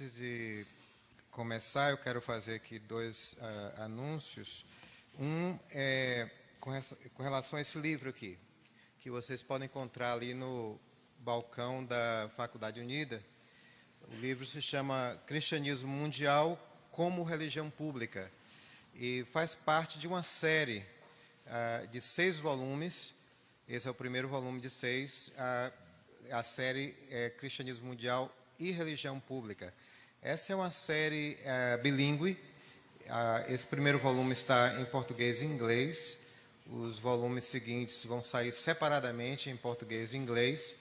Antes de começar, eu quero fazer aqui dois anúncios. Um é com relação a esse livro aqui, que vocês podem encontrar ali no balcão da Faculdade Unida. O livro se chama Cristianismo Mundial como Religião Pública e faz parte de uma série de 6 volumes. Esse é o primeiro volume de 6. A série é Cristianismo Mundial e Religião Pública. Essa é uma série bilíngue. Esse primeiro volume está em português e inglês. Os volumes seguintes vão sair separadamente em português e inglês.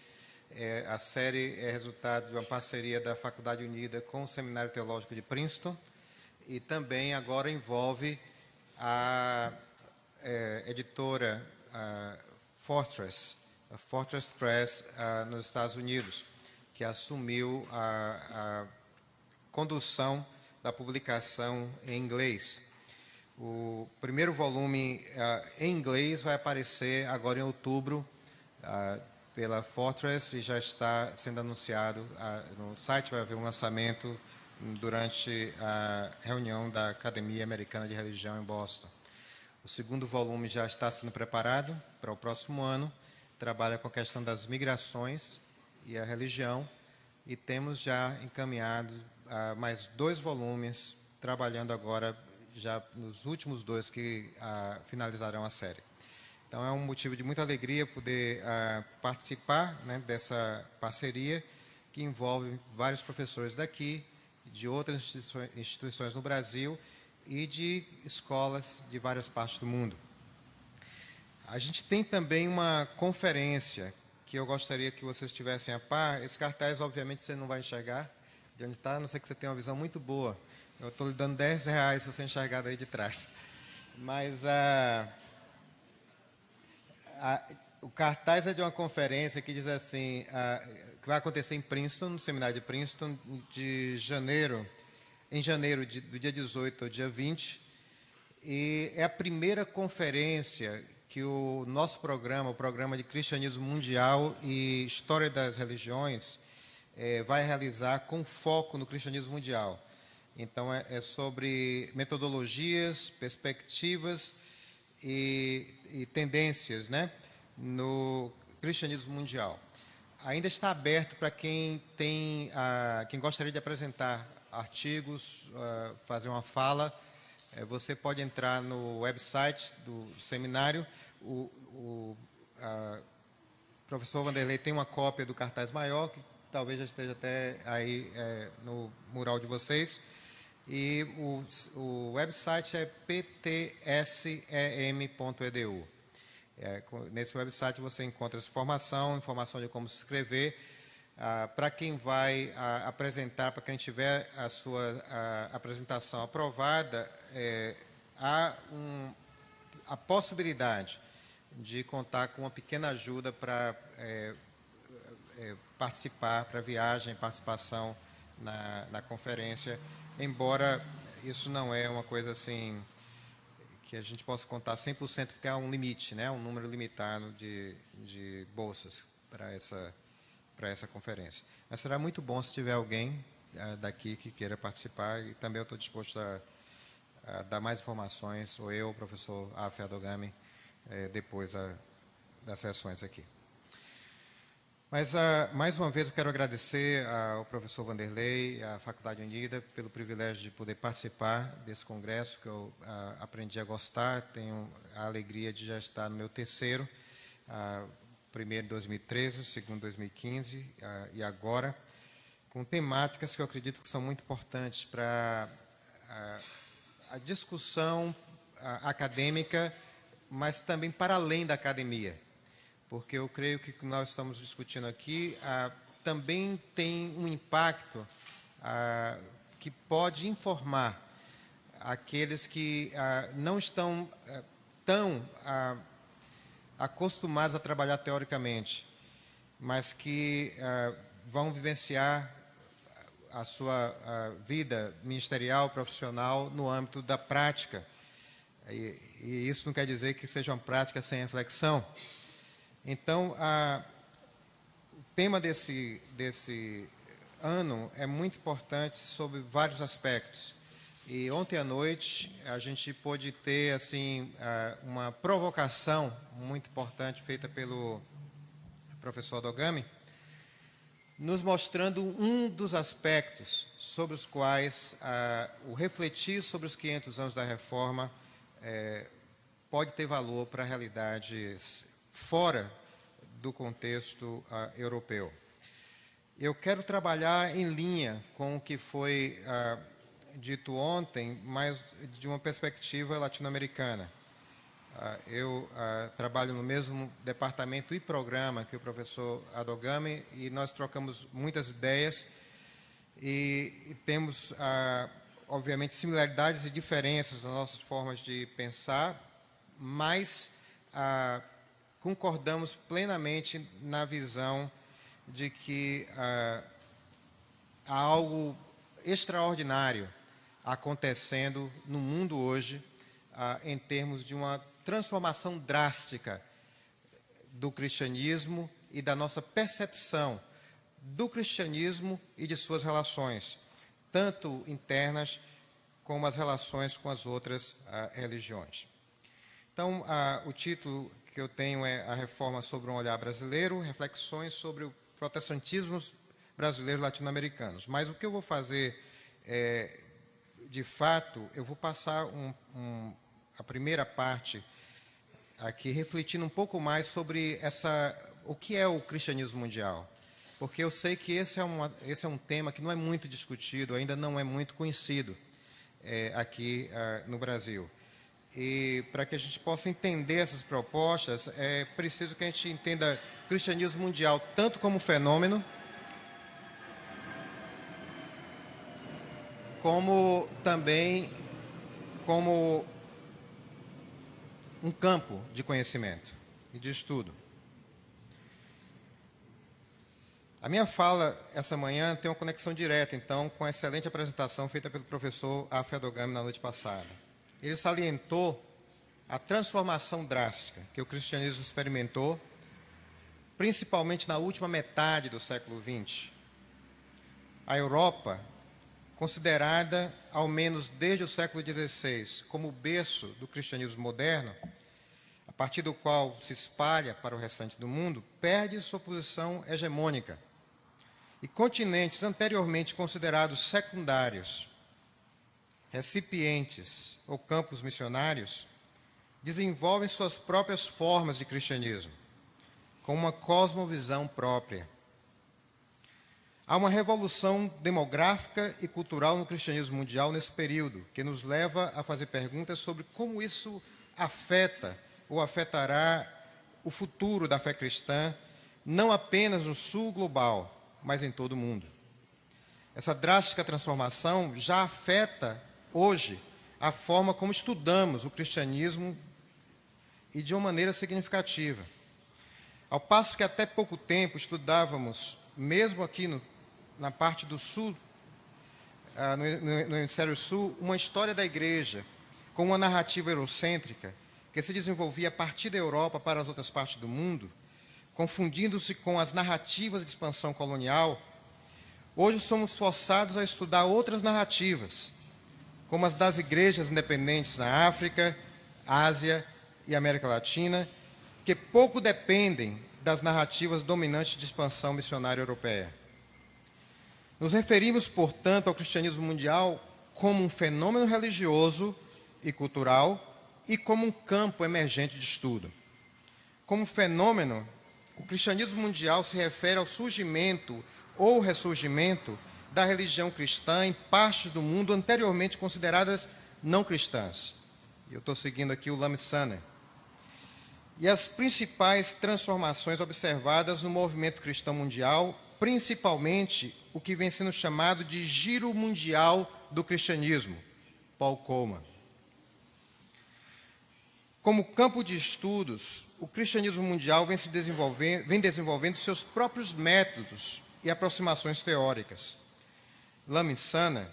A série é resultado de uma parceria da Faculdade Unida com o Seminário Teológico de Princeton e também agora envolve a editora Fortress, a Fortress Press nos Estados Unidos, que assumiu a condução da publicação em inglês. O primeiro volume em inglês vai aparecer agora em outubro pela Fortress e já está sendo anunciado no site. Vai haver um lançamento durante a reunião da Academia Americana de Religião em Boston. O segundo volume já está sendo preparado para o próximo ano. Trabalha com a questão das migrações e a religião, e temos já encaminhado mais 2 volumes, trabalhando agora já nos últimos 2 que finalizarão a série. Então é um motivo de muita alegria poder participar, né, dessa parceria que envolve vários professores daqui, de outras instituições no Brasil e de escolas de várias partes do mundo. A gente tem também uma conferência que eu gostaria que vocês estivessem a par. Esse cartaz, obviamente, você não vai enxergar de onde está, a não ser que você tenha uma visão muito boa. Eu estou lhe dando R$10 se você enxergar daí de trás. Mas o cartaz é de uma conferência que diz assim, que vai acontecer em Princeton, no seminário de Princeton, em janeiro, do dia 18 ao dia 20. E é a primeira conferência que o nosso programa, o Programa de Cristianismo Mundial e História das Religiões, vai realizar com foco no cristianismo mundial. Então, é sobre metodologias, perspectivas e tendências, né, no cristianismo mundial. Ainda está aberto para quem quem gostaria de apresentar artigos, fazer uma fala. Você pode entrar no website do seminário. O professor Vanderlei tem uma cópia do cartaz maior, que talvez já esteja até aí no mural de vocês. E o website é ptsem.edu. Nesse website você encontra essa informação de como se inscrever. Para quem vai apresentar, para quem tiver a sua apresentação aprovada, há a possibilidade de contar com uma pequena ajuda para participar, para viagem, participação na conferência, embora isso não é uma coisa assim que a gente possa contar 100%, porque há um limite, né, um número limitado de bolsas para essa conferência. Mas será muito bom se tiver alguém daqui que queira participar, e também eu estou disposto a dar mais informações, ou eu, o professor Afe Adogami, depois das sessões aqui. Mas, mais uma vez, eu quero agradecer ao professor Vanderlei, à Faculdade Unida, pelo privilégio de poder participar desse congresso, que eu aprendi a gostar. Tenho a alegria de já estar no meu terceiro, primeiro em 2013, segundo em 2015 e agora, com temáticas que eu acredito que são muito importantes para a discussão acadêmica, mas também para além da academia, porque eu creio que o que nós estamos discutindo aqui também tem um impacto que pode informar aqueles que não estão tão acostumados a trabalhar teoricamente, mas que vão vivenciar a sua vida ministerial, profissional, no âmbito da prática. E isso não quer dizer que seja uma prática sem reflexão. Então, o tema desse ano é muito importante sobre vários aspectos. E ontem à noite a gente pôde ter assim uma provocação muito importante feita pelo professor Adogami, nos mostrando um dos aspectos sobre os quais o refletir sobre os 500 anos da Reforma pode ter valor para realidades fora do contexto europeu. Eu quero trabalhar em linha com o que foi dito ontem, mas de uma perspectiva latino-americana. Eu trabalho no mesmo departamento e programa que o professor Adogami e nós trocamos muitas ideias e temos, obviamente, similaridades e diferenças nas nossas formas de pensar, mas concordamos plenamente na visão de que há algo extraordinário acontecendo no mundo hoje em termos de uma transformação drástica do cristianismo e da nossa percepção do cristianismo e de suas relações, tanto internas como as relações com as outras religiões. Então, o título que eu tenho é A Reforma sobre um Olhar Brasileiro, reflexões sobre o protestantismo brasileiro latino-americanos. Mas o que eu vou fazer, de fato, eu vou passar a primeira parte aqui refletindo um pouco mais sobre o que é o cristianismo mundial. Porque eu sei que esse é um tema que não é muito discutido, ainda não é muito conhecido aqui no Brasil. E para que a gente possa entender essas propostas, é preciso que a gente entenda o cristianismo mundial tanto como fenômeno, como também como um campo de conhecimento e de estudo. A minha fala essa manhã tem uma conexão direta, então, com a excelente apresentação feita pelo professor Afia Adogami na noite passada. Ele salientou a transformação drástica que o cristianismo experimentou, principalmente na última metade do século XX. A Europa, considerada, ao menos desde o século XVI, como o berço do cristianismo moderno, a partir do qual se espalha para o restante do mundo, perde sua posição hegemônica. E continentes anteriormente considerados secundários, recipientes ou campos missionários, desenvolvem suas próprias formas de cristianismo, com uma cosmovisão própria. Há uma revolução demográfica e cultural no cristianismo mundial nesse período, que nos leva a fazer perguntas sobre como isso afeta ou afetará o futuro da fé cristã, não apenas no sul global, mas em todo o mundo. Essa drástica transformação já afeta, hoje, a forma como estudamos o cristianismo e de uma maneira significativa. Ao passo que até pouco tempo estudávamos, mesmo aqui na parte do sul, no hemisfério sul, uma história da igreja com uma narrativa eurocêntrica que se desenvolvia a partir da Europa para as outras partes do mundo, confundindo-se com as narrativas de expansão colonial, hoje somos forçados a estudar outras narrativas, como as das igrejas independentes na África, Ásia e América Latina, que pouco dependem das narrativas dominantes de expansão missionária europeia. Nos referimos, portanto, ao cristianismo mundial como um fenômeno religioso e cultural e como um campo emergente de estudo. Como fenômeno, o cristianismo mundial se refere ao surgimento ou ressurgimento da religião cristã em partes do mundo anteriormente consideradas não cristãs. Eu estou seguindo aqui o Lamy Saner. E as principais transformações observadas no movimento cristão mundial, principalmente o que vem sendo chamado de giro mundial do cristianismo, Paul Coleman. Como campo de estudos, o cristianismo mundial vem desenvolvendo seus próprios métodos e aproximações teóricas. Lamy Saner,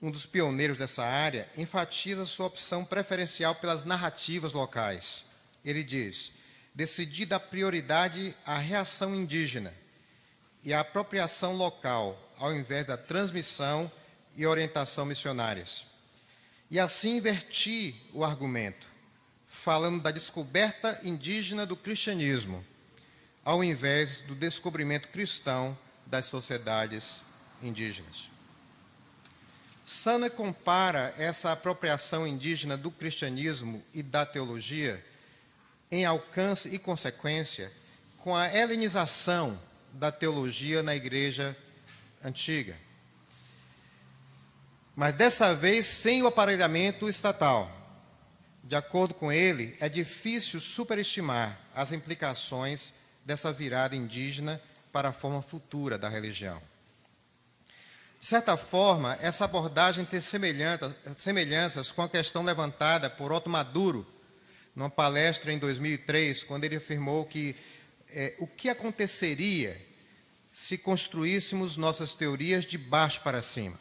um dos pioneiros dessa área, enfatiza sua opção preferencial pelas narrativas locais. Ele diz: decidida a prioridade à reação indígena, e a apropriação local, ao invés da transmissão e orientação missionárias. E assim inverti o argumento, falando da descoberta indígena do cristianismo, ao invés do descobrimento cristão das sociedades indígenas. Sanneh compara essa apropriação indígena do cristianismo e da teologia em alcance e consequência com a helenização da teologia na Igreja Antiga. Mas dessa vez sem o aparelhamento estatal. De acordo com ele, é difícil superestimar as implicações dessa virada indígena para a forma futura da religião. De certa forma, essa abordagem tem semelhanças com a questão levantada por Otto Maduro, numa palestra em 2003, quando ele afirmou que o que aconteceria se construíssemos nossas teorias de baixo para cima?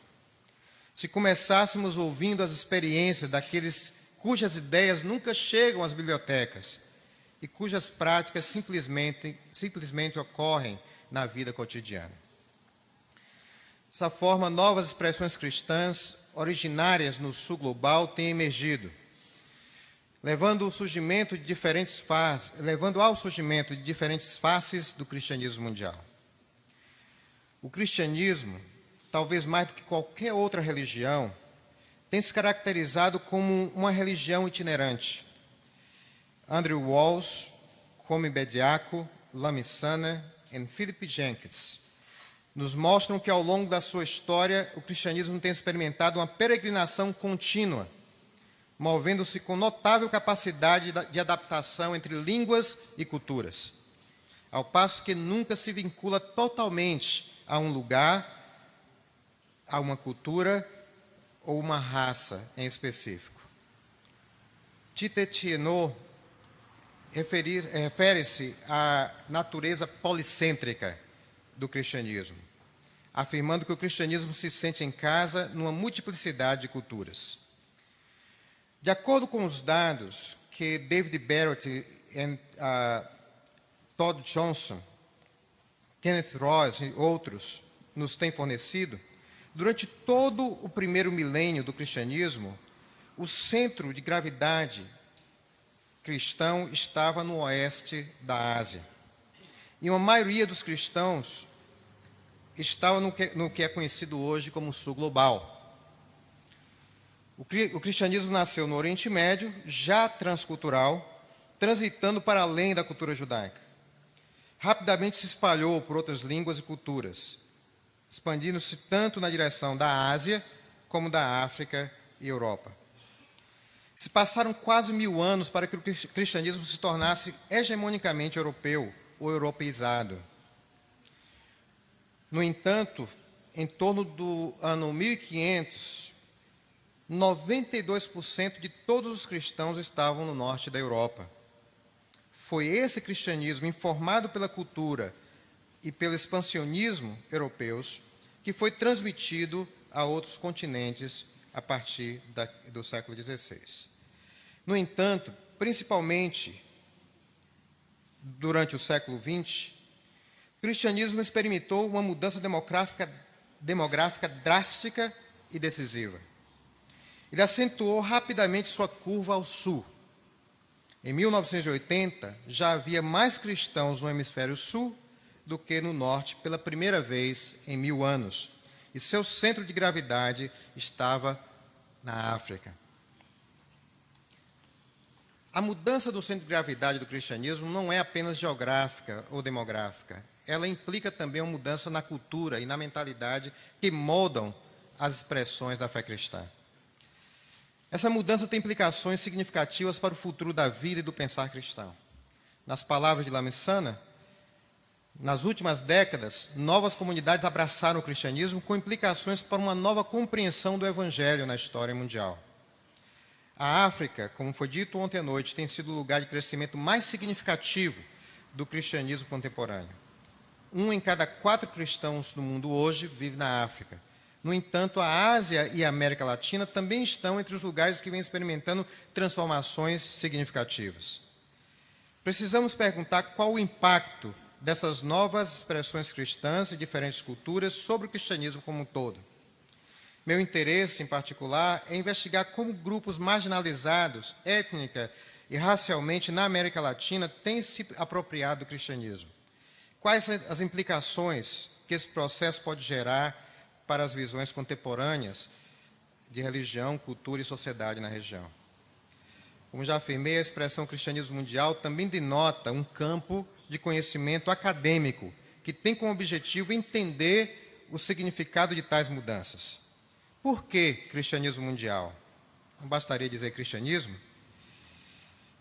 Se começássemos ouvindo as experiências daqueles cujas ideias nunca chegam às bibliotecas e cujas práticas simplesmente ocorrem na vida cotidiana. Dessa forma, novas expressões cristãs originárias no sul global têm emergido, levando ao surgimento de diferentes faces do cristianismo mundial. O cristianismo, talvez mais do que qualquer outra religião, tem se caracterizado como uma religião itinerante. Andrew Walls, Kwame Bediako, Lami Sanneh e Philip Jenkins nos mostram que, ao longo da sua história, o cristianismo tem experimentado uma peregrinação contínua, movendo-se com notável capacidade de adaptação entre línguas e culturas, ao passo que nunca se vincula totalmente a um lugar, a uma cultura ou uma raça em específico. Tite Tienot refere-se à natureza policêntrica do cristianismo, afirmando que o cristianismo se sente em casa numa multiplicidade de culturas. De acordo com os dados que David Barrett e Todd Johnson, Kenneth Ross e outros nos têm fornecido, durante todo o primeiro milênio do cristianismo, o centro de gravidade cristão estava no oeste da Ásia. E uma maioria dos cristãos estava no que é conhecido hoje como sul global. O cristianismo nasceu no Oriente Médio, já transcultural, transitando para além da cultura judaica. Rapidamente se espalhou por outras línguas e culturas, expandindo-se tanto na direção da Ásia como da África e Europa. Se passaram quase 1000 anos para que o cristianismo se tornasse hegemonicamente europeu ou europeizado. No entanto, em torno do ano 1500, 92% de todos os cristãos estavam no norte da Europa. Foi esse cristianismo informado pela cultura e pelo expansionismo europeus que foi transmitido a outros continentes a partir do século XVI. No entanto, principalmente durante o século XX, o cristianismo experimentou uma mudança demográfica drástica e decisiva. Ele acentuou rapidamente sua curva ao sul. Em 1980, já havia mais cristãos no hemisfério sul do que no norte pela primeira vez em 1000 anos. E seu centro de gravidade estava na África. A mudança do centro de gravidade do cristianismo não é apenas geográfica ou demográfica. Ela implica também uma mudança na cultura e na mentalidade que moldam as expressões da fé cristã. Essa mudança tem implicações significativas para o futuro da vida e do pensar cristão. Nas palavras de Lami Sanneh, nas últimas décadas, novas comunidades abraçaram o cristianismo com implicações para uma nova compreensão do evangelho na história mundial. A África, como foi dito ontem à noite, tem sido o lugar de crescimento mais significativo do cristianismo contemporâneo. 1 em cada 4 cristãos do mundo hoje vive na África. No entanto, a Ásia e a América Latina também estão entre os lugares que vêm experimentando transformações significativas. Precisamos perguntar qual o impacto dessas novas expressões cristãs e diferentes culturas sobre o cristianismo como um todo. Meu interesse, em particular, é investigar como grupos marginalizados, étnica e racialmente na América Latina têm se apropriado do cristianismo. Quais as implicações que esse processo pode gerar para as visões contemporâneas de religião, cultura e sociedade na região? Como já afirmei, a expressão cristianismo mundial também denota um campo de conhecimento acadêmico que tem como objetivo entender o significado de tais mudanças. Por que cristianismo mundial? Não bastaria dizer cristianismo?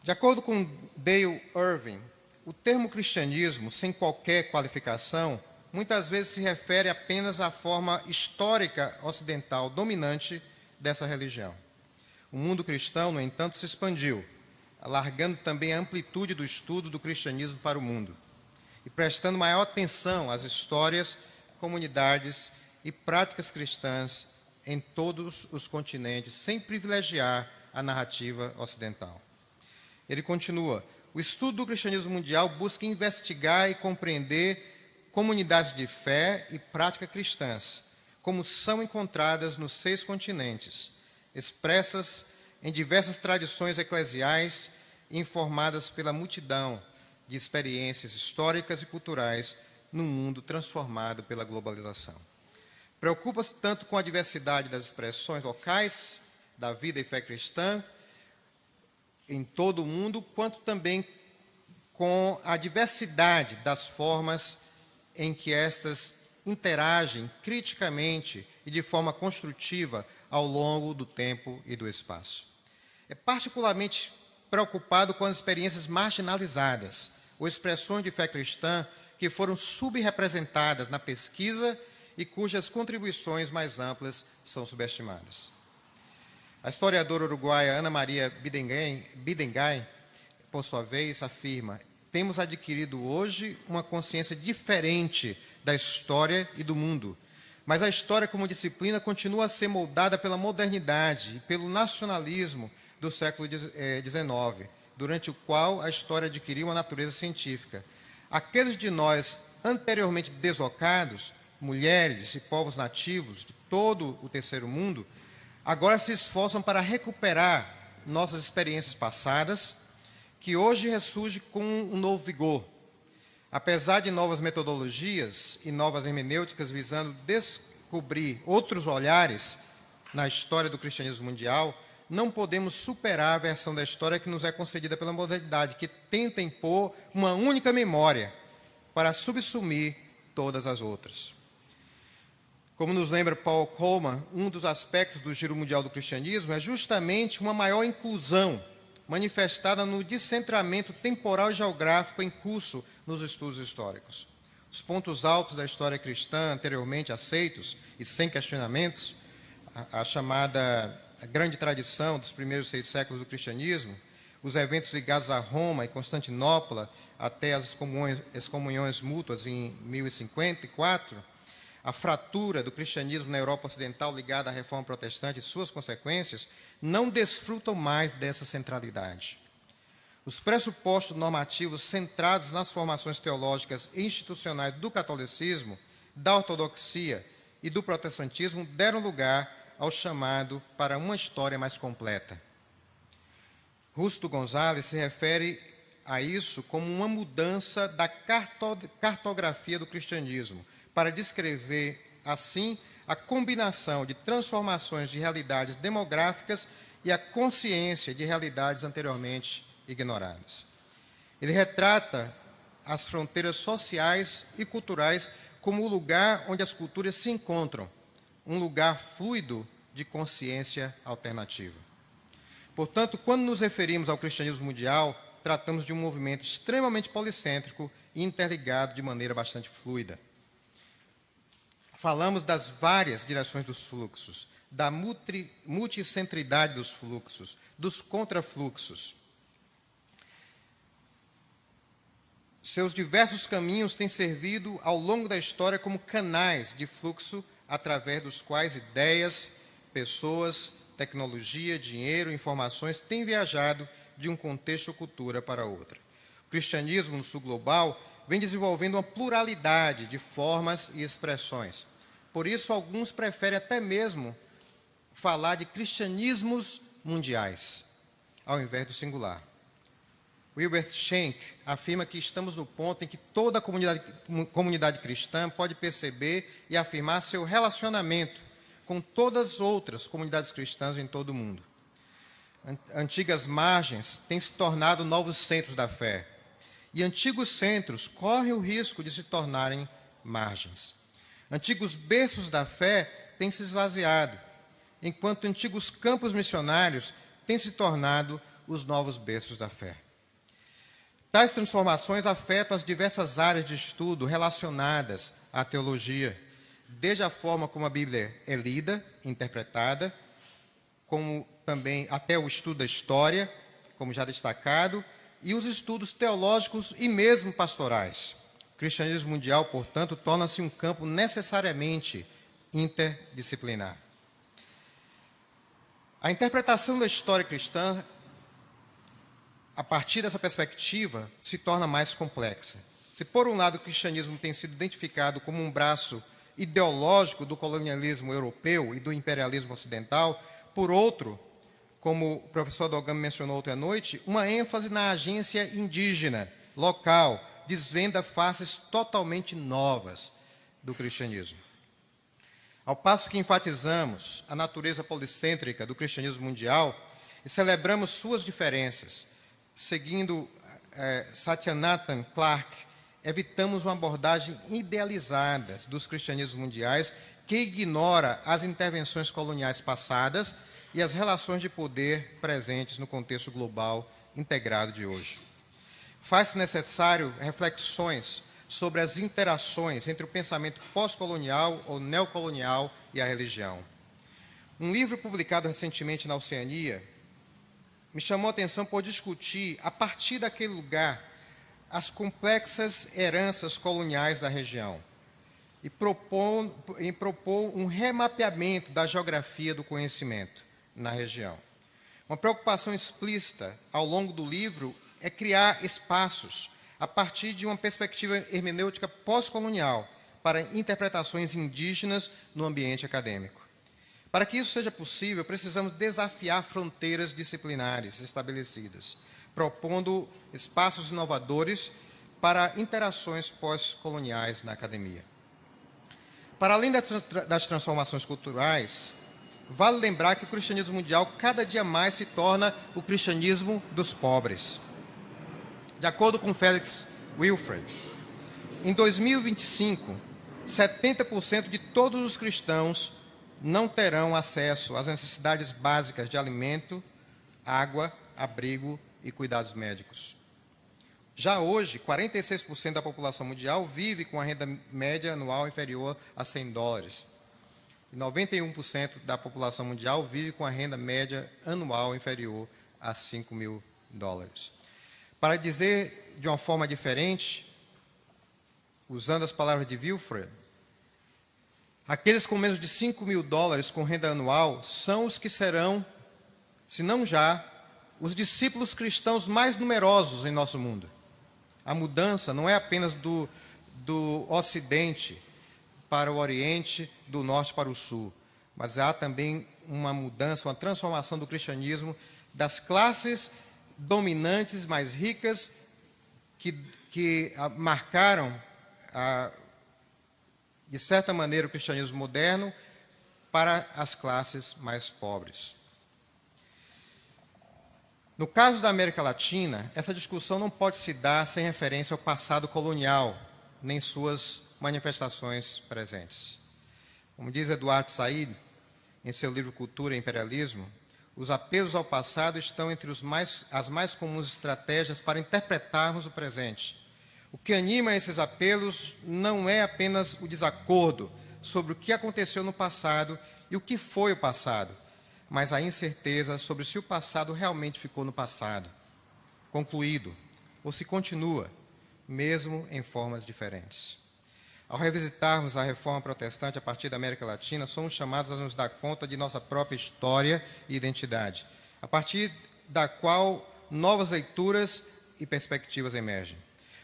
De acordo com Dale Irving, o termo cristianismo, sem qualquer qualificação, muitas vezes se refere apenas à forma histórica ocidental dominante dessa religião. O mundo cristão, no entanto, se expandiu, alargando também a amplitude do estudo do cristianismo para o mundo e prestando maior atenção às histórias, comunidades e práticas cristãs em todos os continentes, sem privilegiar a narrativa ocidental. Ele continua: o estudo do cristianismo mundial busca investigar e compreender comunidades de fé e prática cristãs, como são encontradas nos 6 continentes, expressas em diversas tradições eclesiais e informadas pela multidão de experiências históricas e culturais num mundo transformado pela globalização. Preocupa-se tanto com a diversidade das expressões locais da vida e fé cristã em todo o mundo, quanto também com a diversidade das formas em que estas interagem criticamente e de forma construtiva ao longo do tempo e do espaço. É particularmente preocupado com as experiências marginalizadas ou expressões de fé cristã que foram subrepresentadas na pesquisa e cujas contribuições mais amplas são subestimadas. A historiadora uruguaia Ana Maria Bidengay, por sua vez, afirma: temos adquirido hoje uma consciência diferente da história e do mundo, mas a história como disciplina continua a ser moldada pela modernidade e pelo nacionalismo do século XIX, durante o qual a história adquiriu uma natureza científica. Aqueles de nós anteriormente deslocados, mulheres e povos nativos de todo o terceiro mundo, agora se esforçam para recuperar nossas experiências passadas, que hoje ressurgem com um novo vigor. Apesar de novas metodologias e novas hermenêuticas visando descobrir outros olhares na história do cristianismo mundial, não podemos superar a versão da história que nos é concedida pela modernidade, que tenta impor uma única memória para subsumir todas as outras. Como nos lembra Paul Coleman, um dos aspectos do Giro Mundial do Cristianismo é justamente uma maior inclusão, manifestada no descentramento temporal e geográfico em curso nos estudos históricos. Os pontos altos da história cristã, anteriormente aceitos e sem questionamentos, a chamada grande tradição dos primeiros 6 séculos do cristianismo, os eventos ligados a Roma e Constantinopla, até as excomunhões mútuas em 1054, a fratura do cristianismo na Europa Ocidental ligada à Reforma Protestante e suas consequências, não desfrutam mais dessa centralidade. Os pressupostos normativos centrados nas formações teológicas e institucionais do catolicismo, da ortodoxia e do protestantismo deram lugar ao chamado para uma história mais completa. Justo Gonzalez se refere a isso como uma mudança da cartografia do cristianismo, para descrever, assim, a combinação de transformações de realidades demográficas e a consciência de realidades anteriormente ignoradas. Ele retrata as fronteiras sociais e culturais como o lugar onde as culturas se encontram, um lugar fluido de consciência alternativa. Portanto, quando nos referimos ao cristianismo mundial, tratamos de um movimento extremamente policêntrico e interligado de maneira bastante fluida. Falamos das várias direções dos fluxos, da multicentridade dos fluxos, dos contrafluxos. Seus diversos caminhos têm servido ao longo da história como canais de fluxo através dos quais ideias, pessoas, tecnologia, dinheiro, informações têm viajado de um contexto ou cultura para outro. O cristianismo no sul global vem desenvolvendo uma pluralidade de formas e expressões. Por isso, alguns preferem até mesmo falar de cristianismos mundiais, ao invés do singular. Wilbert Schenck afirma que estamos no ponto em que toda a comunidade cristã pode perceber e afirmar seu relacionamento com todas as outras comunidades cristãs em todo o mundo. Antigas margens têm se tornado novos centros da fé, e antigos centros correm o risco de se tornarem margens. Antigos berços da fé têm se esvaziado, enquanto antigos campos missionários têm se tornado os novos berços da fé. Tais transformações afetam as diversas áreas de estudo relacionadas à teologia, desde a forma como a Bíblia é lida, interpretada, como também até o estudo da história, como já destacado, e os estudos teológicos e mesmo pastorais. O cristianismo mundial, portanto, torna-se um campo necessariamente interdisciplinar. A interpretação da história cristã, a partir dessa perspectiva, se torna mais complexa. Se, por um lado, o cristianismo tem sido identificado como um braço ideológico do colonialismo europeu e do imperialismo ocidental, por outro, como o professor Dogami mencionou ontem à noite, uma ênfase na agência indígena, local, desvenda faces totalmente novas do cristianismo. Ao passo que enfatizamos a natureza policêntrica do cristianismo mundial e celebramos suas diferenças, seguindo Satyanathan Clark, evitamos uma abordagem idealizada dos cristianismos mundiais que ignora as intervenções coloniais passadas e as relações de poder presentes no contexto global integrado de hoje. Faz-se necessário reflexões sobre as interações entre o pensamento pós-colonial ou neocolonial e a religião. Um livro publicado recentemente na Oceania me chamou a atenção por discutir, a partir daquele lugar, as complexas heranças coloniais da região e propor um remapeamento da geografia do conhecimento na região. Uma preocupação explícita ao longo do livro é criar espaços a partir de uma perspectiva hermenêutica pós-colonial para interpretações indígenas no ambiente acadêmico. Para que isso seja possível, precisamos desafiar fronteiras disciplinares estabelecidas, propondo espaços inovadores para interações pós-coloniais na academia. Para além das transformações culturais, vale lembrar que o cristianismo mundial cada dia mais se torna o cristianismo dos pobres. De acordo com Felix Wilfred, em 2025, 70% de todos os cristãos não terão acesso às necessidades básicas de alimento, água, abrigo e cuidados médicos. Já hoje, 46% da população mundial vive com a renda média anual inferior a $100. E 91% da população mundial vive com a renda média anual inferior a $5.000. Para dizer de uma forma diferente, usando as palavras de Wilfred, aqueles com menos de $5.000 com renda anual são os que serão, se não já, os discípulos cristãos mais numerosos em nosso mundo. A mudança não é apenas do Ocidente para o Oriente, do Norte para o Sul, mas há também uma mudança, uma transformação do cristianismo das classes dominantes mais ricas que marcaram, de certa maneira, o cristianismo moderno para as classes mais pobres. No caso da América Latina, essa discussão não pode se dar sem referência ao passado colonial, nem suas manifestações presentes. Como diz Eduardo Said, em seu livro Cultura e Imperialismo, os apelos ao passado estão entre as mais comuns estratégias para interpretarmos o presente. O que anima esses apelos não é apenas o desacordo sobre o que aconteceu no passado e o que foi o passado, mas a incerteza sobre se o passado realmente ficou no passado, concluído, ou se continua, mesmo em formas diferentes. Ao revisitarmos a reforma protestante a partir da América Latina, somos chamados a nos dar conta de nossa própria história e identidade, a partir da qual novas leituras e perspectivas emergem.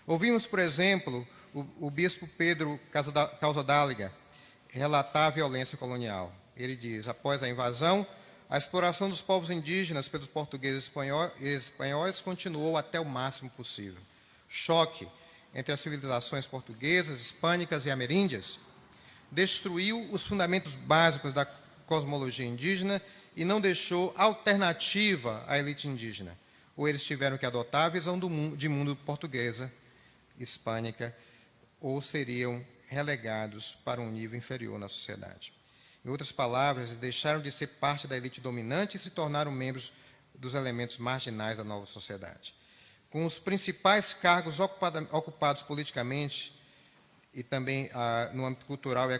Ouvimos, por exemplo, o bispo Pedro Causadáliga relatar a violência colonial. Ele diz: após a invasão, a exploração dos povos indígenas pelos portugueses e espanhóis continuou até o máximo possível. Choque entre as civilizações portuguesas, hispânicas e ameríndias destruiu os fundamentos básicos da cosmologia indígena e não deixou alternativa à elite indígena. Ou eles tiveram que adotar a visão de mundo portuguesa, hispânica, ou seriam relegados para um nível inferior na sociedade. Em outras palavras, deixaram de ser parte da elite dominante e se tornaram membros dos elementos marginais da nova sociedade. Com os principais cargos ocupados politicamente e também no âmbito cultural e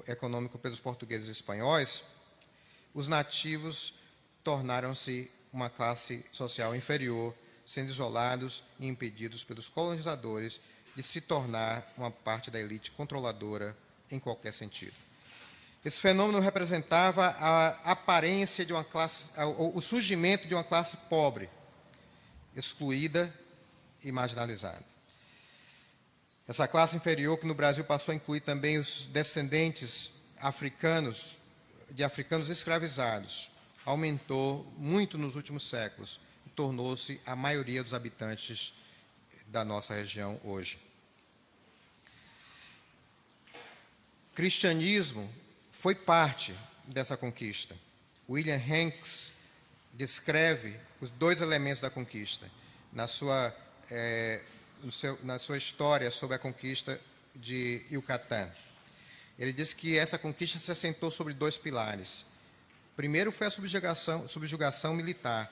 econômico pelos portugueses e espanhóis, os nativos tornaram-se uma classe social inferior, sendo isolados e impedidos pelos colonizadores de se tornar uma parte da elite controladora em qualquer sentido. Esse fenômeno representava a aparência de uma classe, o surgimento de uma classe pobre, excluída e marginalizada. Essa classe inferior, que no Brasil passou a incluir também os descendentes africanos, de africanos escravizados, aumentou muito nos últimos séculos e tornou-se a maioria dos habitantes da nossa região hoje. Cristianismo foi parte dessa conquista. William Hanks descreve os dois elementos da conquista na sua história sobre a conquista de Yucatán. Ele diz que essa conquista se assentou sobre dois pilares. O primeiro foi a subjugação militar,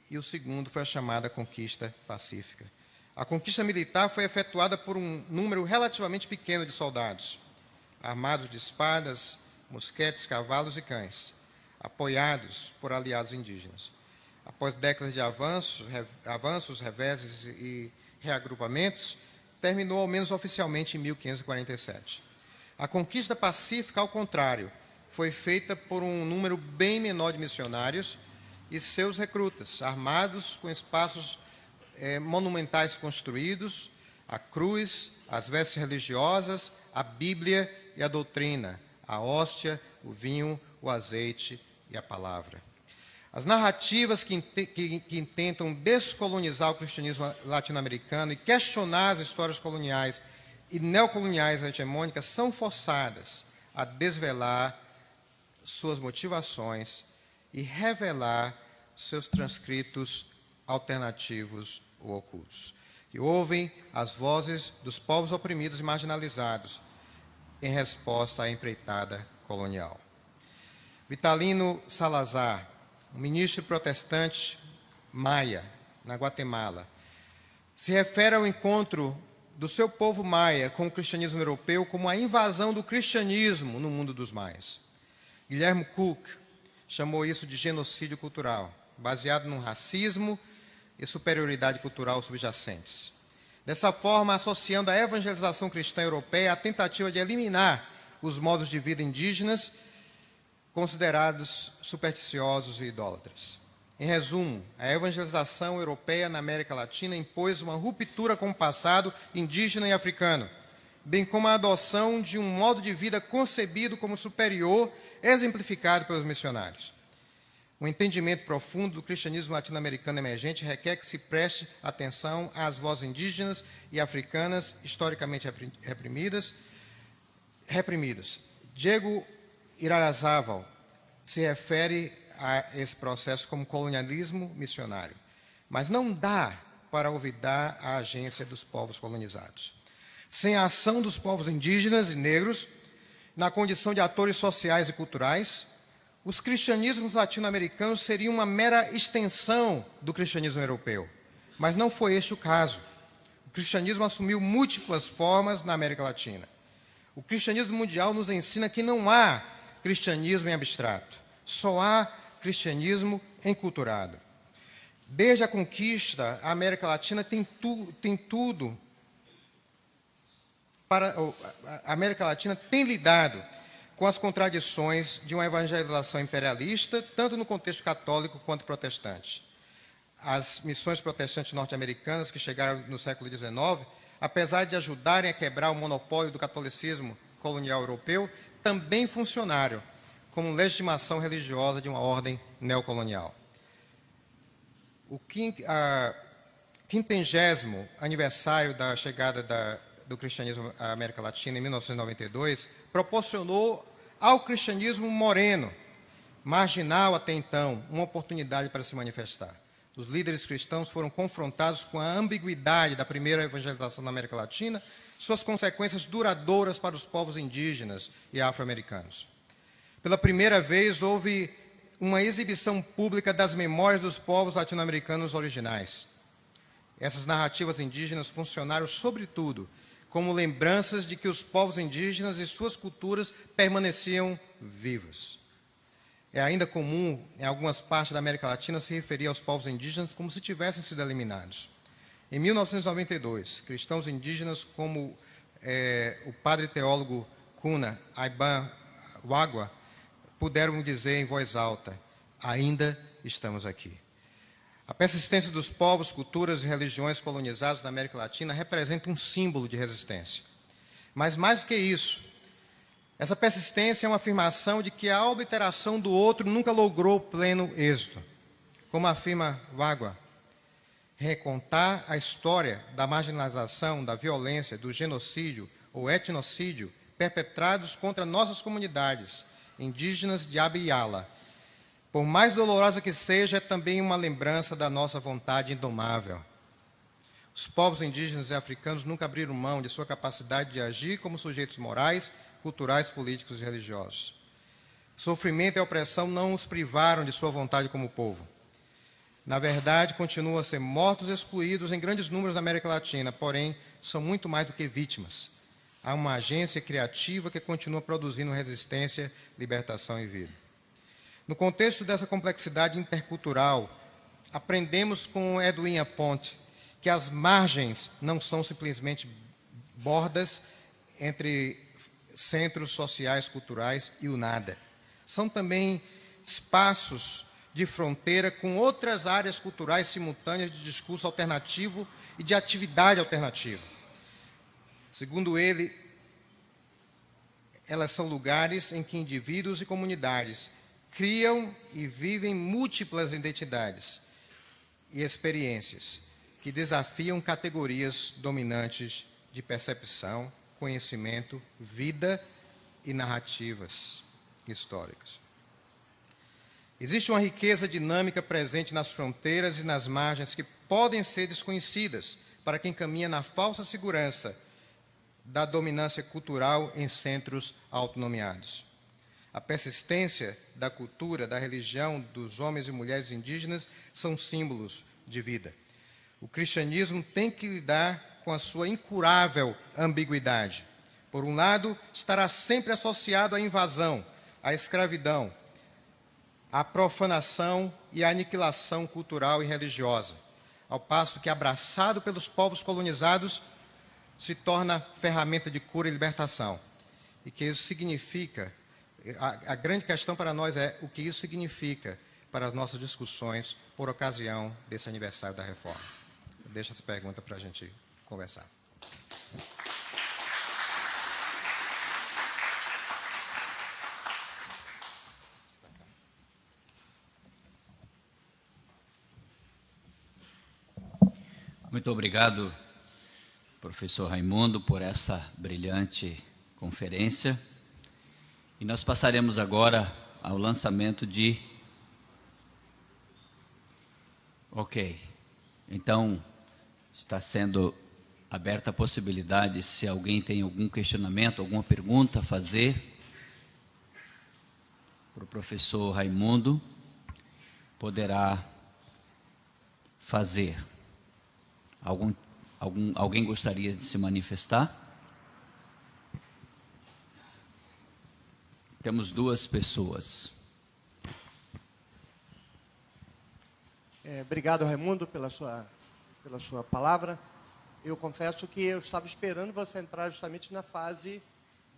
e o segundo foi a chamada conquista pacífica. A conquista militar foi efetuada por um número relativamente pequeno de soldados, armados de espadas, mosquetes, cavalos e cães, apoiados por aliados indígenas. Após décadas de avanços, reveses e reagrupamentos, terminou, ao menos oficialmente, em 1547. A conquista pacífica, ao contrário, foi feita por um número bem menor de missionários e seus recrutas, armados com espaços monumentais construídos, a cruz, as vestes religiosas, a Bíblia e a doutrina, a hóstia, o vinho, o azeite e a palavra. As narrativas que intentam descolonizar o cristianismo latino-americano e questionar as histórias coloniais e neocoloniais hegemônicas são forçadas a desvelar suas motivações e revelar seus transcritos alternativos ou ocultos, que ouvem as vozes dos povos oprimidos e marginalizados em resposta à empreitada colonial. Vitalino Salazar, um ministro protestante maia, na Guatemala, se refere ao encontro do seu povo maia com o cristianismo europeu como a invasão do cristianismo no mundo dos maias. Guilherme Cook chamou isso de genocídio cultural, baseado no racismo e superioridade cultural subjacentes. Dessa forma, associando a evangelização cristã europeia à tentativa de eliminar os modos de vida indígenas considerados supersticiosos e idólatras. Em resumo, a evangelização europeia na América Latina impôs uma ruptura com o passado indígena e africano, bem como a adoção de um modo de vida concebido como superior, exemplificado pelos missionários. O entendimento profundo do cristianismo latino-americano emergente requer que se preste atenção às vozes indígenas e africanas historicamente reprimidas. Diego Irarazábal se refere a esse processo como colonialismo missionário, mas não dá para olvidar a agência dos povos colonizados. Sem a ação dos povos indígenas e negros, na condição de atores sociais e culturais, os cristianismos latino-americanos seriam uma mera extensão do cristianismo europeu. Mas não foi este o caso. O cristianismo assumiu múltiplas formas na América Latina. O cristianismo mundial nos ensina que não há cristianismo em abstrato, só há cristianismo enculturado. Desde a conquista, a América Latina a América Latina tem lidado com as contradições de uma evangelização imperialista, tanto no contexto católico quanto protestante. as missões protestantes norte-americanas que chegaram no século XIX, apesar de ajudarem a quebrar o monopólio do catolicismo colonial europeu, também funcionaram como legitimação religiosa de uma ordem neocolonial. O 50º aniversário da chegada do cristianismo à América Latina, em 1992, proporcionou ao cristianismo moreno, marginal até então, uma oportunidade para se manifestar. Os líderes cristãos foram confrontados com a ambiguidade da primeira evangelização na América Latina, suas consequências duradouras para os povos indígenas e afro-americanos. Pela primeira vez, houve uma exibição pública das memórias dos povos latino-americanos originais. Essas narrativas indígenas funcionaram, sobretudo, como lembranças de que os povos indígenas e suas culturas permaneciam vivos. É ainda comum, em algumas partes da América Latina, se referir aos povos indígenas como se tivessem sido eliminados. Em 1992, cristãos indígenas como o padre teólogo Cuna Aiban Wagwa puderam dizer em voz alta: ainda estamos aqui. A persistência dos povos, culturas e religiões colonizados na América Latina representa um símbolo de resistência. Mas mais do que isso, essa persistência é uma afirmação de que a obliteração do outro nunca logrou pleno êxito. Como afirma Wagwa, recontar a história da marginalização, da violência, do genocídio ou etnocídio perpetrados contra nossas comunidades indígenas de Abiyala, por mais dolorosa que seja, é também uma lembrança da nossa vontade indomável. Os povos indígenas e africanos nunca abriram mão de sua capacidade de agir como sujeitos morais, culturais, políticos e religiosos. Sofrimento e opressão não os privaram de sua vontade como povo. Na verdade, continuam a ser mortos e excluídos em grandes números na América Latina, porém, são muito mais do que vítimas. Há uma agência criativa que continua produzindo resistência, libertação e vida. No contexto dessa complexidade intercultural, aprendemos com Edwin Aponte que as margens não são simplesmente bordas entre centros sociais, culturais e o nada. São também espaços de fronteira com outras áreas culturais simultâneas de discurso alternativo e de atividade alternativa. Segundo ele, elas são lugares em que indivíduos e comunidades criam e vivem múltiplas identidades e experiências que desafiam categorias dominantes de percepção, conhecimento, vida e narrativas históricas. Existe uma riqueza dinâmica presente nas fronteiras e nas margens que podem ser desconhecidas para quem caminha na falsa segurança da dominância cultural em centros autonomiados. A persistência da cultura, da religião, dos homens e mulheres indígenas são símbolos de vida. O cristianismo tem que lidar com a sua incurável ambiguidade. Por um lado, estará sempre associado à invasão, à escravidão, à profanação e à aniquilação cultural e religiosa, ao passo que, abraçado pelos povos colonizados, se torna ferramenta de cura e libertação. E que isso significa, a grande questão para nós é o que isso significa para as nossas discussões por ocasião desse aniversário da reforma. Eu deixo essa pergunta para a gente conversar. Muito obrigado, professor Raimundo, por essa brilhante conferência. E nós passaremos agora ao lançamento de... Ok. Então, está sendo aberta a possibilidade, se alguém tem algum questionamento, alguma pergunta a fazer para o professor Raimundo, poderá fazer. Alguém gostaria de se manifestar? Temos duas pessoas. Obrigado, Raimundo, pela sua palavra. Eu confesso que eu estava esperando você entrar justamente na fase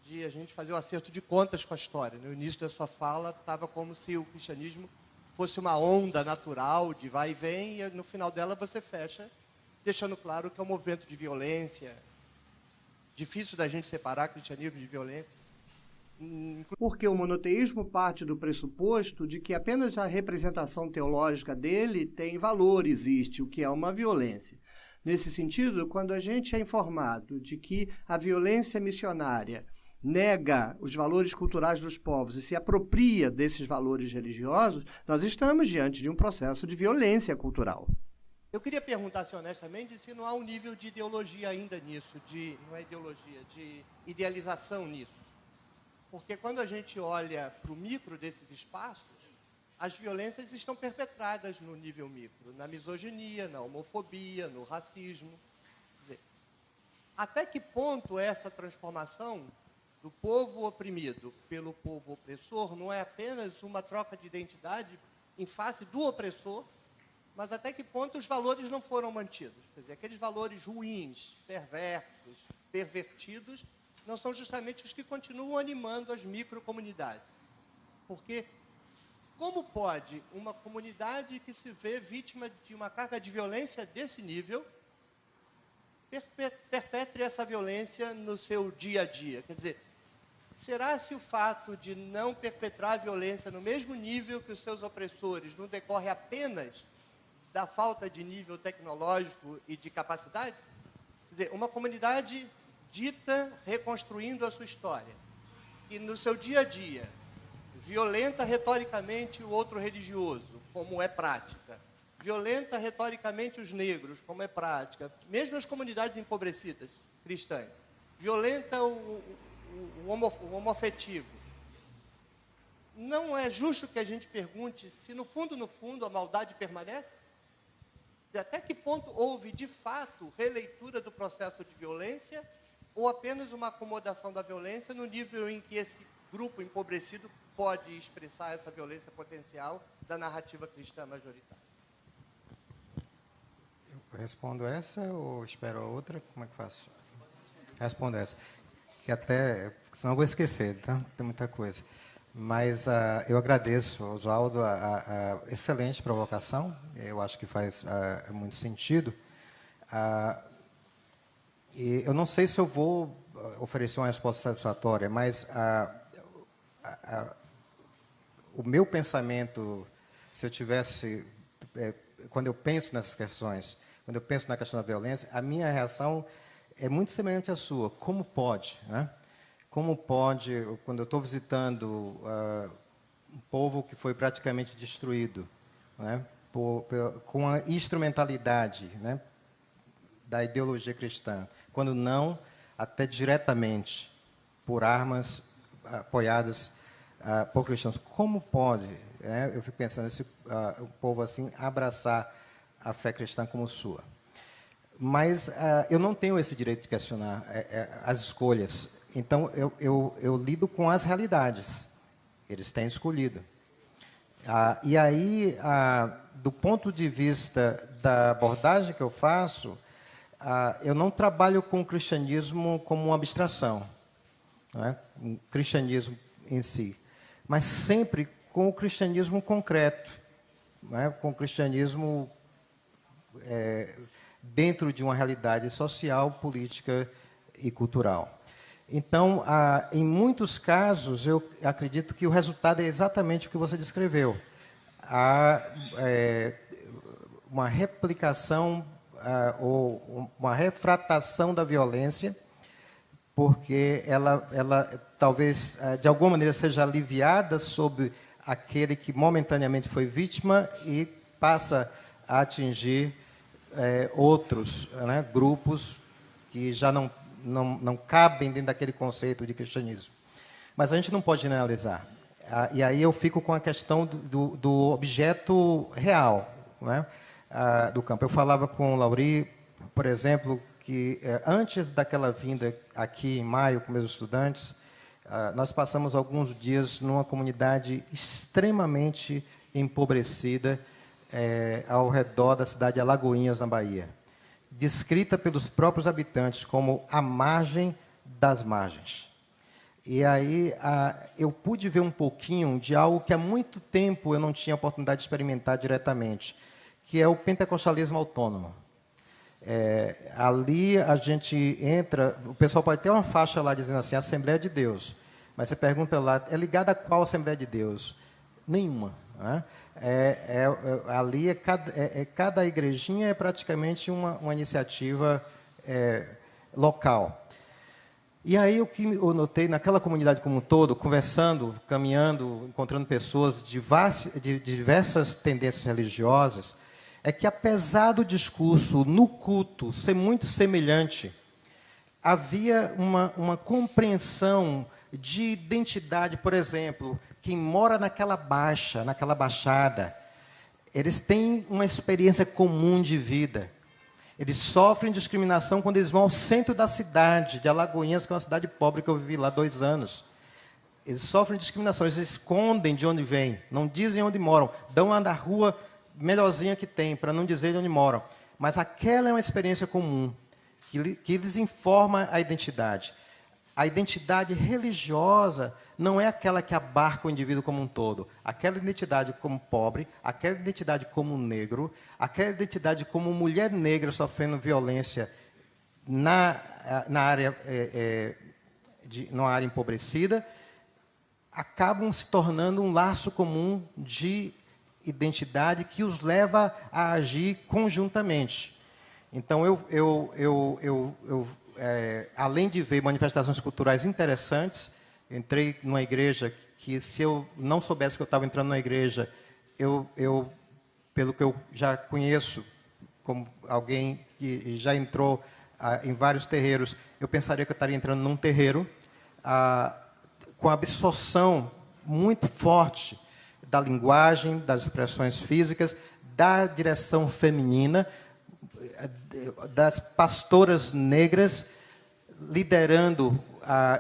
de a gente fazer o acerto de contas com a história. No início da sua fala, estava como se o cristianismo fosse uma onda natural de vai e vem, e no final dela você fecha, deixando claro que é um movimento de violência. Difícil da gente separar cristianismo de violência. Porque o monoteísmo parte do pressuposto de que apenas a representação teológica dele tem valor, existe, o que é uma violência. Nesse sentido, quando a gente é informado de que a violência missionária nega os valores culturais dos povos e se apropria desses valores religiosos, nós estamos diante de um processo de violência cultural. Eu queria perguntar, se honestamente, se não há um nível de ideologia ainda nisso, não é ideologia, de idealização nisso. Porque quando a gente olha para o micro desses espaços, as violências estão perpetradas no nível micro, na misoginia, na homofobia, no racismo. Quer dizer, até que ponto essa transformação do povo oprimido pelo povo opressor não é apenas uma troca de identidade em face do opressor, mas até que ponto os valores não foram mantidos? Quer dizer, aqueles valores ruins, perversos, pervertidos, não são justamente os que continuam animando as microcomunidades. Porque como pode uma comunidade que se vê vítima de uma carga de violência desse nível perpetre essa violência no seu dia a dia? Quer dizer, será se o fato de não perpetrar a violência no mesmo nível que os seus opressores não decorre apenas da falta de nível tecnológico e de capacidade? Quer dizer, uma comunidade dita reconstruindo a sua história, e no seu dia a dia violenta retoricamente o outro religioso, como é prática, violenta retoricamente os negros, como é prática, mesmo as comunidades empobrecidas cristãs, violenta o homoafetivo. Não é justo que a gente pergunte se, no fundo, a maldade permanece? Até que ponto houve, de fato, releitura do processo de violência ou apenas uma acomodação da violência no nível em que esse grupo empobrecido pode expressar essa violência potencial da narrativa cristã majoritária? Eu respondo essa ou espero a outra? Como é que faço? Respondo essa. Que até, senão eu vou esquecer, tá? Tem muita coisa. Mas eu agradeço, Oswaldo, a excelente provocação. Eu acho que faz muito sentido. E eu não sei se eu vou oferecer uma resposta satisfatória, mas o meu pensamento, se eu tivesse, quando eu penso nessas questões, quando eu penso na questão da violência, a minha reação é muito semelhante à sua. Como pode, né? Como pode, quando eu estou visitando um povo que foi praticamente destruído, né, com a instrumentalidade, né, da ideologia cristã, quando não até diretamente por armas apoiadas por cristãos, como pode, né, eu fico pensando, um povo assim abraçar a fé cristã como sua? Mas eu não tenho esse direito de questionar as escolhas. Então, eu lido com as realidades. Eles têm escolhido. E aí, do ponto de vista da abordagem que eu faço, eu não trabalho com o cristianismo como uma abstração, né? Um cristianismo em si, mas sempre com o cristianismo concreto, né? Com o cristianismo dentro de uma realidade social, política e cultural. Então, em muitos casos, eu acredito que o resultado é exatamente o que você descreveu. Há uma replicação ou uma refratação da violência, porque ela talvez, de alguma maneira, seja aliviada sobre aquele que momentaneamente foi vítima e passa a atingir outros, né, grupos que já não cabem dentro daquele conceito de cristianismo. Mas a gente não pode generalizar. E aí eu fico com a questão do objeto real, né, do campo. Eu falava com o Lauri, por exemplo, que antes daquela vinda aqui em maio com meus estudantes, nós passamos alguns dias numa comunidade extremamente empobrecida ao redor da cidade de Alagoinhas, na Bahia, descrita pelos próprios habitantes como a margem das margens. E aí eu pude ver um pouquinho de algo que há muito tempo eu não tinha oportunidade de experimentar diretamente, que é o pentecostalismo autônomo. Ali a gente entra, o pessoal pode ter uma faixa lá dizendo assim, Assembleia de Deus, mas você pergunta lá, é ligada a qual Assembleia de Deus? Nenhuma. Né? Ali cada igrejinha é praticamente uma iniciativa local. E aí o que eu notei naquela comunidade como um todo, conversando, caminhando, encontrando pessoas de diversas tendências religiosas, é que apesar do discurso no culto ser muito semelhante, havia uma compreensão de identidade. Por exemplo, quem mora naquela baixada, eles têm uma experiência comum de vida. Eles sofrem discriminação quando eles vão ao centro da cidade, de Alagoinhas, que é uma cidade pobre que eu vivi lá 2 anos. Eles sofrem discriminação, eles escondem de onde vêm, não dizem onde moram, dão uma da rua melhorzinha que tem, para não dizer de onde moram. Mas aquela é uma experiência comum, que lhes informa a identidade. A identidade religiosa não é aquela que abarca o indivíduo como um todo. Aquela identidade como pobre, aquela identidade como negro, aquela identidade como mulher negra sofrendo violência numa área empobrecida, acabam se tornando um laço comum de identidade que os leva a agir conjuntamente. Então, além de ver manifestações culturais interessantes, entrei numa igreja que, se eu não soubesse que eu estava entrando na igreja, pelo que eu já conheço, como alguém que já entrou em vários terreiros, eu pensaria que eu estaria entrando num terreiro com absorção muito forte da linguagem, das expressões físicas, da direção feminina, das pastoras negras liderando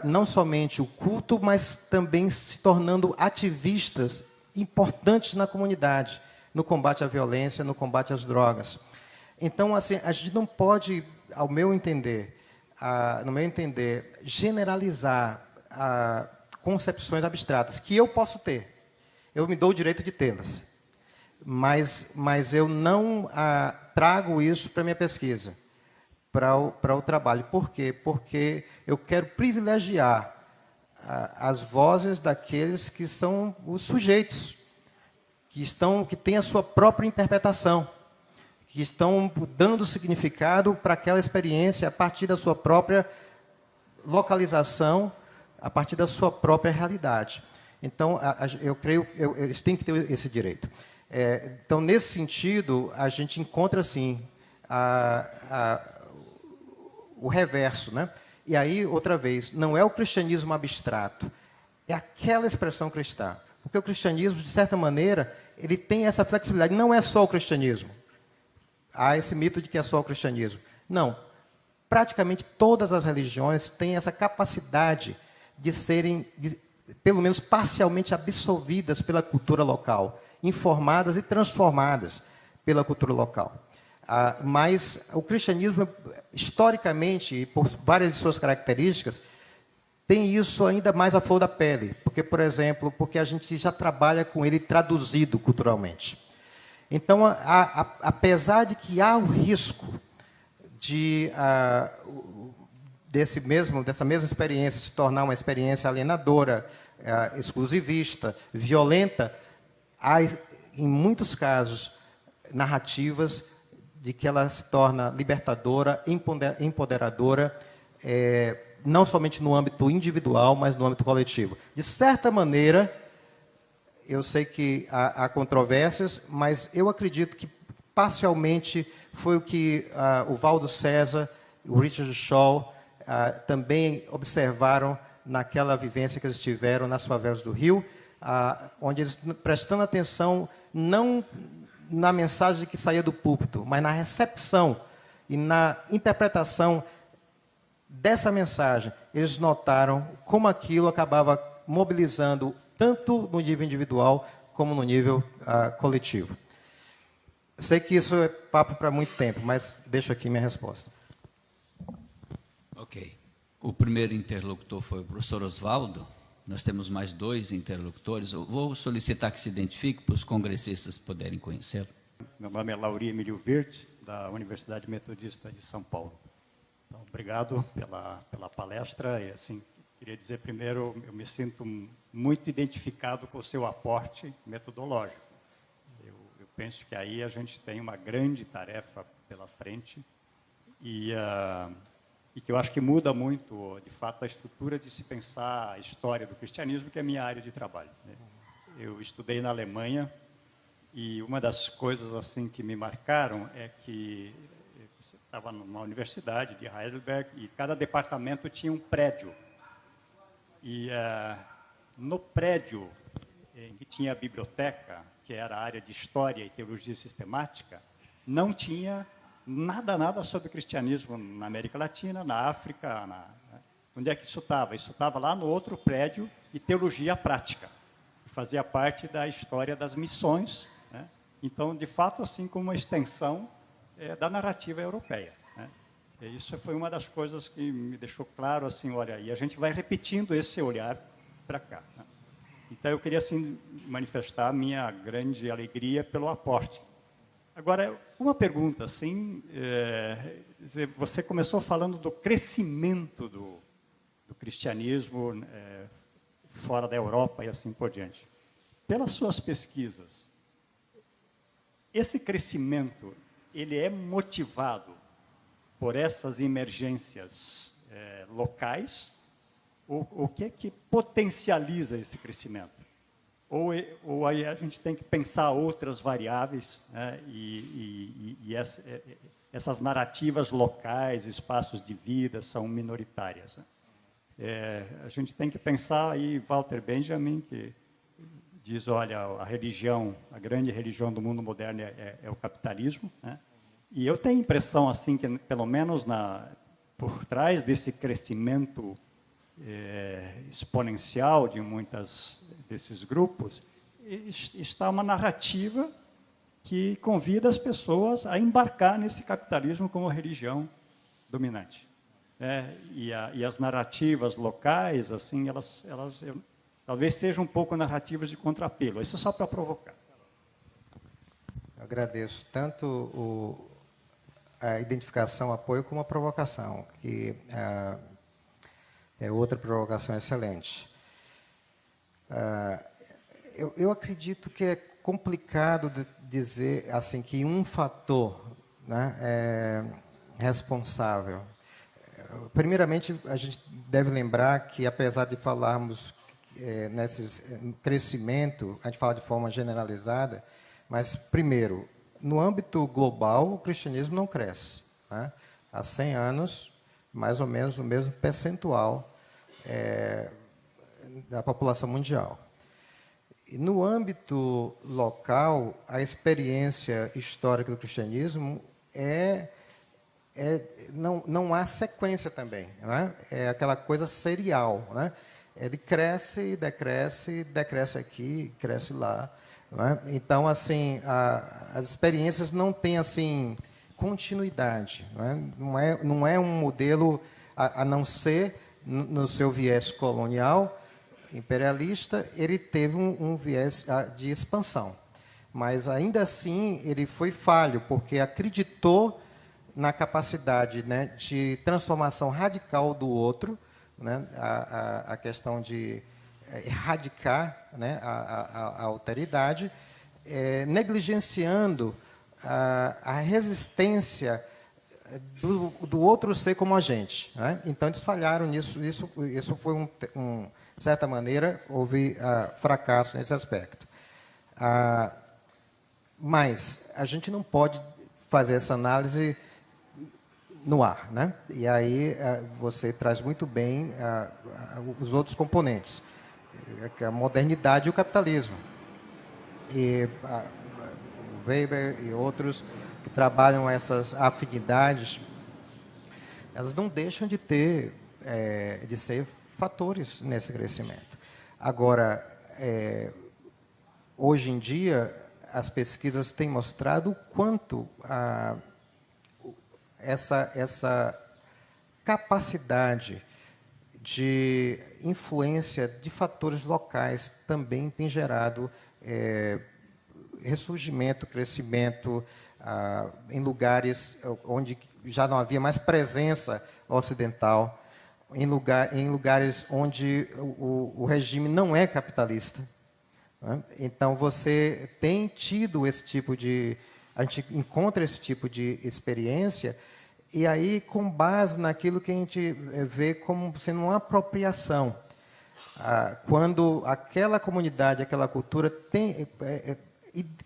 não somente o culto, mas também se tornando ativistas importantes na comunidade, no combate à violência, no combate às drogas. Então, assim, a gente não pode, no meu entender, generalizar concepções abstratas, que eu posso ter. Eu me dou o direito de tê-las. Mas eu não trago isso para a minha pesquisa, para o trabalho. Por quê? Porque eu quero privilegiar as vozes daqueles que são os sujeitos, que têm a sua própria interpretação, que estão dando significado para aquela experiência a partir da sua própria localização, a partir da sua própria realidade. Então, eu creio que eles têm que ter esse direito. Então, nesse sentido, a gente encontra, assim, o reverso, né? E aí, outra vez, não é o cristianismo abstrato, é aquela expressão cristã. Porque o cristianismo, de certa maneira, ele tem essa flexibilidade. Não é só o cristianismo. Há esse mito de que é só o cristianismo. Não. Praticamente todas as religiões têm essa capacidade de serem, pelo menos parcialmente, absolvidas pela cultura local, informadas e transformadas pela cultura local. Mas o cristianismo, historicamente, e por várias de suas características, tem isso ainda mais à flor da pele. Porque, por exemplo, porque a gente já trabalha com ele traduzido culturalmente. Então, apesar de que há o risco dessa mesma experiência se tornar uma experiência alienadora, exclusivista, violenta, há, em muitos casos, narrativas de que ela se torna libertadora, empoderadora, não somente no âmbito individual, mas no âmbito coletivo. De certa maneira, eu sei que há controvérsias, mas eu acredito que, parcialmente, foi o que o Valdo César, o Richard Shaw, também observaram naquela vivência que eles tiveram nas favelas do Rio, onde eles, prestando atenção, não na mensagem que saía do púlpito, mas na recepção e na interpretação dessa mensagem, eles notaram como aquilo acabava mobilizando tanto no nível individual como no nível coletivo. Sei que isso é papo para muito tempo, mas deixo aqui minha resposta. Ok. O primeiro interlocutor foi o professor Oswaldo. Nós temos mais 2 interlocutores. Eu vou solicitar que se identifique para os congressistas poderem conhecê-lo. Meu nome é Lauri Emílio Verde, da Universidade Metodista de São Paulo. Então, obrigado pela palestra. E, assim, queria dizer primeiro, eu me sinto muito identificado com o seu aporte metodológico. Eu penso que aí a gente tem uma grande tarefa pela frente e que eu acho que muda muito, de fato, a estrutura de se pensar a história do cristianismo, que é a minha área de trabalho, né? Eu estudei na Alemanha e uma das coisas assim que me marcaram é que eu estava numa universidade de Heidelberg e cada departamento tinha um prédio. E no prédio em que tinha a biblioteca, que era a área de História e Teologia Sistemática, não tinha nada sobre cristianismo na América Latina, na África. Onde é que isso estava? Isso estava lá no outro prédio de Teologia Prática, que fazia parte da história das missões, né? Então, de fato, assim como uma extensão da narrativa europeia, né? E isso foi uma das coisas que me deixou claro, assim, olha, e a gente vai repetindo esse olhar para cá, né? Então, eu queria, assim, manifestar a minha grande alegria pelo aporte. Agora, uma pergunta, assim, você começou falando do crescimento do cristianismo fora da Europa e assim por diante. Pelas suas pesquisas, esse crescimento, ele é motivado por essas emergências locais? O que é que potencializa esse crescimento? Ou aí a gente tem que pensar outras variáveis, né? E essas narrativas locais, espaços de vida, são minoritárias, né? A gente tem que pensar aí, Walter Benjamin, que diz, olha, a religião, a grande religião do mundo moderno é o capitalismo, né? E eu tenho a impressão, assim, que pelo menos por trás desse crescimento exponencial de muitas desses grupos, está uma narrativa que convida as pessoas a embarcar nesse capitalismo como religião dominante. E as narrativas locais, assim, elas talvez sejam um pouco narrativas de contrapelo. Isso só para provocar. Eu agradeço tanto a identificação, o apoio, como a provocação, que é outra provocação excelente. Eu acredito que é complicado dizer assim que um fator, né, é responsável. Primeiramente, a gente deve lembrar que, apesar de falarmos nesse crescimento, a gente fala de forma generalizada, mas, primeiro, no âmbito global, o cristianismo não cresce, né? Há 100 anos, mais ou menos o mesmo percentual da população mundial. E no âmbito local, a experiência histórica do cristianismo não há sequência também, né? É aquela coisa serial, né? Ele cresce, decresce aqui, cresce lá, né? Então, assim, as experiências não têm assim continuidade, né? Não é um modelo a não ser no seu viés colonial, imperialista, ele teve um viés de expansão. Mas, ainda assim, ele foi falho, porque acreditou na capacidade, né, de transformação radical do outro, né, a questão de erradicar, né, a alteridade, negligenciando a resistência do outro ser como a gente, né? Então, eles falharam nisso. Isso foi, de certa maneira, houve fracasso nesse aspecto. Mas a gente não pode fazer essa análise no ar, né? E aí você traz muito bem os outros componentes, a modernidade e o capitalismo. E o Weber e outros que trabalham essas afinidades, elas não deixam de ser fatores nesse crescimento. Agora, hoje em dia, as pesquisas têm mostrado o quanto essa capacidade de influência de fatores locais também tem gerado ressurgimento, crescimento em lugares onde já não havia mais presença ocidental, em lugares onde o regime não é capitalista. Né? Então, você tem tido esse tipo de... A gente encontra esse tipo de experiência, e aí, com base naquilo que a gente vê como sendo uma apropriação. Quando aquela comunidade, aquela cultura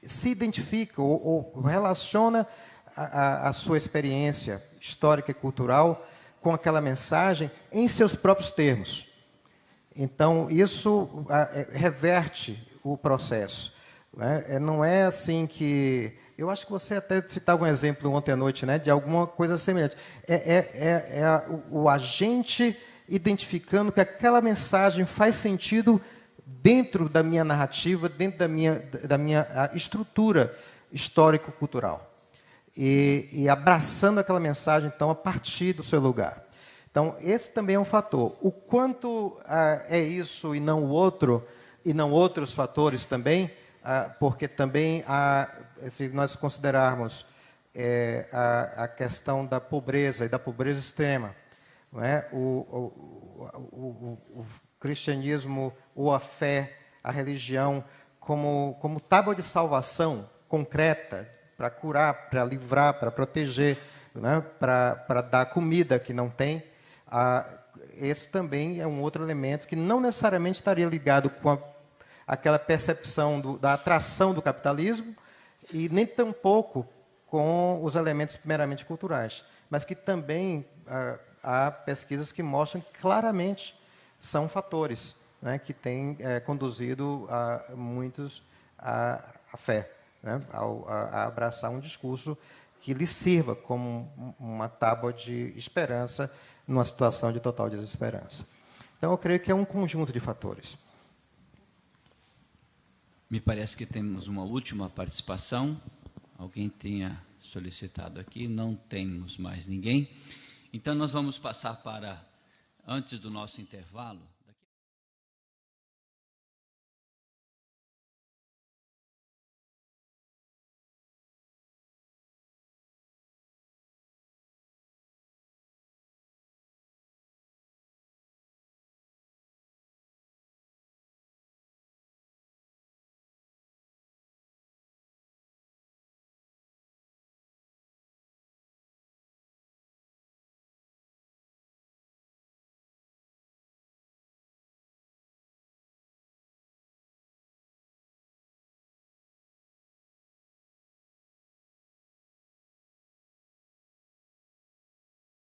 se identifica ou relaciona a sua experiência histórica e cultural com aquela mensagem em seus próprios termos. Então, isso reverte o processo. Né? Não é assim que... Eu acho que você até citava um exemplo ontem à noite, né, de alguma coisa semelhante. O agente identificando que aquela mensagem faz sentido dentro da minha narrativa, dentro da minha estrutura histórico-cultural. E abraçando aquela mensagem, então, a partir do seu lugar. Então, esse também é um fator. O quanto é isso e não o outro, e não outros fatores também, porque também, se nós considerarmos a questão da pobreza e da pobreza extrema, não é? O cristianismo ou a fé, a religião, como tábua de salvação concreta para curar, para livrar, para proteger, né? Para dar comida que não tem, esse também é um outro elemento que não necessariamente estaria ligado com aquela percepção da atração do capitalismo e nem tampouco com os elementos meramente culturais, mas que também há pesquisas que mostram que claramente são fatores, né, que têm conduzido muitos à fé, né, a abraçar um discurso que lhe sirva como uma tábua de esperança numa situação de total desesperança. Então, eu creio que é um conjunto de fatores. Me parece que temos uma última participação. Alguém tinha solicitado aqui, não temos mais ninguém. Então, nós vamos passar para, antes do nosso intervalo,